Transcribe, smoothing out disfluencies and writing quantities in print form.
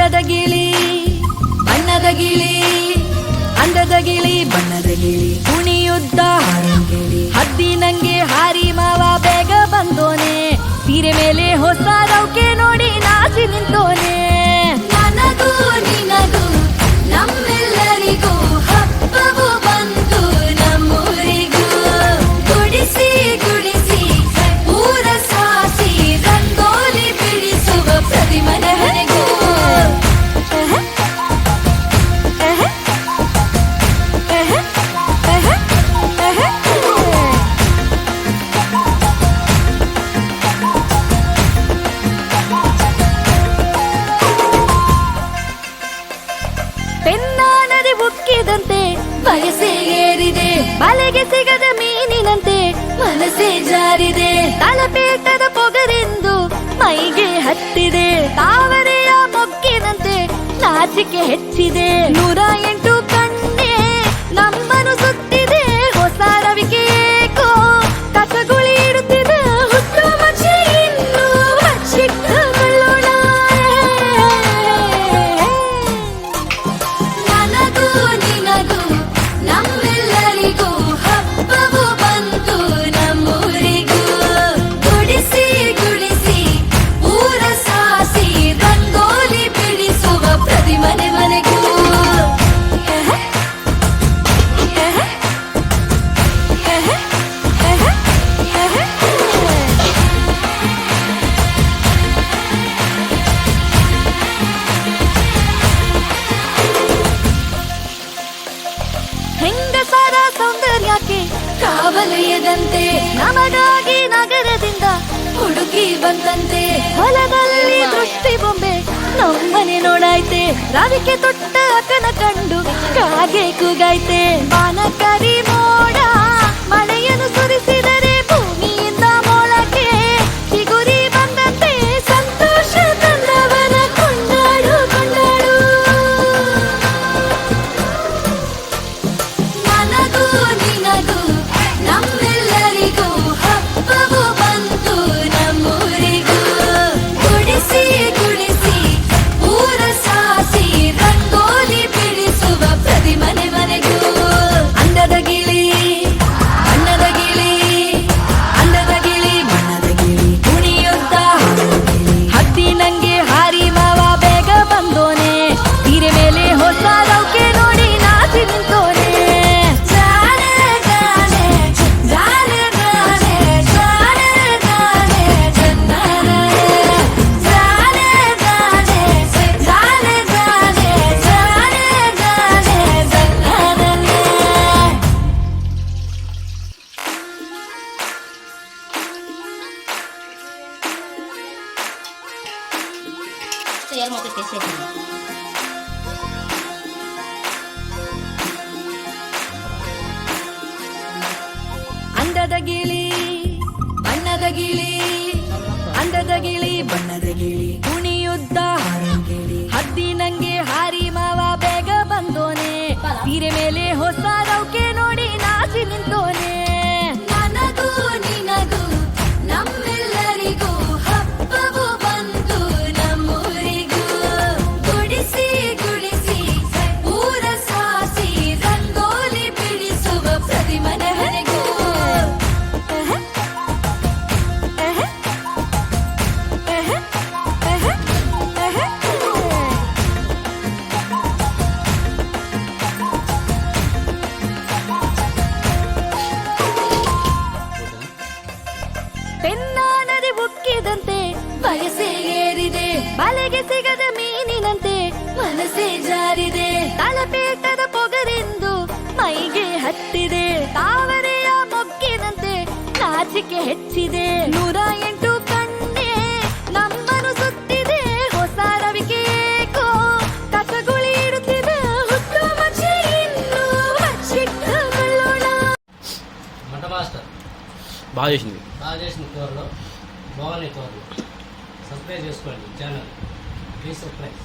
ಅಂದದ ಗಿಳಿ ಬಣ್ಣದ ಗಿಳಿ, ಅಂದದ ಗಿಳಿ ಬಣ್ಣದ ಗಿಳಿ, ಕುಣಿಯುದ್ದ ಹಾರಂಗಿಳಿ, ಹದ್ದಿ ನಂಗೆ ಹಾರಿ ಮಾವ ಬೇಗ ಬಂದೋನೆ, ಸೀರೆ ಮೇಲೆ ಹೊಸ ರೌಕೆ ನೋಡಿ ನಾಚಿ ನಿಂತೋನೆ. ನನಗೂ ನಿನಗೂ ನಮ್ಮೆಲ್ಲರಿಗೂ ಹಬ್ಬವು ಬಂತು ನಮ್ಮೂರಿಗೂ, ಗುಡಿಸಿ ಗುಡಿಸಿ ಊರ ಸಾಸಿ ರಂಗೋಲಿ ಬಿಡಿಸುವ ಪ್ರತಿ ಮನೆಗೂ. ಪೆನ್ನಾ ನದಿ ಉಕ್ಕಿದಂತೆ ಬಯಸೆ ಏರಿದೆ, ಬಲೆಗೆ ಸಿಗದ ಮೀನಿನಂತೆ ಮನಸ್ಸೇ ಜಾರಿದೆ, ತಲಪೇಟದ ಪೊಗರೆಂದು ಮೈಗೆ ಹತ್ತಿದೆ, ತಾವರೆಯ ಮೊಗ್ಗಿನಂತೆ ನಾಚಿಕೆ ಹೆಚ್ಚಿದೆ, 108 ಕಣ್ಣೆ ನಮ್ಮನು ಸುತ್ತಿದೆ, ಹೊಸ ರವಿಕೆ ಏಕೋ ಕಸಗುಳಿ ಇಡುತ್ತಿದೆ, ಹುಟ್ಟು ಮಚ್ಚಿ ಇನ್ನು ಹಚ್ಚಿಟ್ಟುಕೊಳ್ಳೋಣ. ನನಗೂ ನಿನಗೂ ನಮ್ಮೆಲ್ಲರಿಗೂ ಹಬ್ಬವು ಬಂತು ನಮ್ಮೂರಿಗೂ, ಗುಡಿಸಿ ಗುಡಿಸಿ ಊರ ಸಾಸಿ ರಂಗೋಲಿ ಬಿಡಿಸುವ ಪ್ರತಿ ಮನೆಗೂ. ಹೆಂಗಸರ ಸೌಂದರ್ಯಕ್ಕೆ ಕಾವಲೆಯದಂತೆ ನಮಗಾಗಿ ನಗರದಿಂದ ಹುಡುಗಿ ಬಂದಂತೆ, ಹೊಲದಲ್ಲಿ ದೃಷ್ಟಿ ಬೊಂಬೆ ನಮ್ಮನೆ ನೋಡಾಯ್ತೆ, ರವಿಕೆ ತೊಟ್ಟ ಅಕ್ಕನ ಕಂಡು ಕಾಗೆ ಕೂಗಾಯ್ತೆ, ಬಾನಕರಿ ಮೋಡ ಮಳೆಯನ್ನು ಸುರಿಸಿದರೆ ಭೂಮಿಯಿಂದ ಮೊಳಕೆ ಚಿಗುರಿ ಬಂದಂತೆ, ಸಂತೋಷ ತಂದವನ ಕೊಂಡಾಡು ಕೊಂಡಾಡು. ನನಗೂ ನಿನಗೂ ನಮ್ಮೆಲ್ಲರಿಗೂ ಹಬ್ಬವು ಬಂತು ನಮ್ಮೂರಿಗೂ, ಗುಡಿಸಿ ಗುಡಿಸಿ ಊರ ಸಾಸಿ ರಂಗೋಲಿ ಬಿಡಿಸುವ ಪ್ರತಿ ಮನೆಗೂ. ಅಂದದ ಗಿಳಿ ಬಣ್ಣದ ಗಿಳಿ, ಅಂದದ ಗಿಳಿ ಬಣ್ಣದ ಗಿಳಿ, ಕುಣಿಯುದ್ದ ಹಾರಂಗಿಳಿ, ಹದ್ದಿ ನಂಗೆ ಹಾರಿ ಮಾವ ಬೇಗ ಬಂದೋನೆ, ಸೀರೆ ಮೇಲೆ ಹೊಸ ರೌಕೆ ನೋಡಿ ನಾಚಿ ನಿಂತೋನೆ. ಜಾನೆ ಜಾನೆ ಜಾನೆ ಜಾನೆ ಜಾನೆ ಜಾನೆ ಜನ್ನರೇ, ಜಾನೆ ಜಾನೆ ಜಾನೆ ಜಾನೆ ಜಾನೆ ಜಾನೆ ಜನ್ನರೇ. यार मौके कैसे है? ಅಂದದ ಗಿಳಿ ಬಣ್ಣದ ಗಿಳಿ, ಅಂದದ ಗಿಳಿ ಬಣ್ಣದ ಗಿಳಿ, ಕುಣಿಯುದ್ದ ಹಾರಂಗಿಳಿ, ಹದ್ದಿ ನಂಗೆ ಹಾರಿ ಮಾವ ಬೇಗ ಬಂದೋನೆ, ಸೀರೆ ಮೇಲೆ ಹೊಸ ರೌಕೆ ನೋಡಿ ನಾಚಿ ನಿಂತೋನೆ. ನನಗೂ ನಿನಗೂ ನಮ್ಮೆಲ್ಲರಿಗೂ ಹಬ್ಬವು ಬಂತು ನಮ್ಮೂರಿಗೂ, ಗುಡಿಸಿ ಗುಡಿಸಿ ಊರ ಸಾಸಿ ರಂಗೋಲಿ ಬಿಡಿಸುವ ಪ್ರತಿ ಮನೆಗೂ. ಪೆನ್ನಾ ನದಿ ಉಕ್ಕಿದಂತೆ ಬಯಸೆ ಏರಿದೆ, ಬಲೆಗೆ ಸಿಗದ ಮೀನಿನಂತೆ ಮನಸ್ಸೇ ಜಾರಿದೆ, ತಲಪೇಟದ ಪೊಗರೆಂದು ಮೈಗೆ ಹತ್ತಿದೆ, ತಾವರೆಯ ಮೊಗ್ಗಿನಂತೆ ನಾಚಿಕೆ ಹೆಚ್ಚಿದೆ, 108 ಕಣ್ಣೆ ನಮ್ಮನು ಸುತ್ತಿದೆ, ಹೊಸ ರವಿಕೆ ಏಕೋ ಕಸಗುಳಿ ಇಡುತ್ತಿದೆ, ಹುಟ್ಟು ಮಚ್ಚಿ ಇನ್ನು ಹಚ್ಚಿಟ್ಟುಕೊಳ್ಳೋಣ. మంట మాస్టర్ బాగా చేసింది. బాగా చేసిన కూరలు బాగున్నాయి కూరలు. సబ్స్క్రైబ్ చేసుకోండి ఛానల్, ప్లీజ్ సబ్స్క్రైబ్.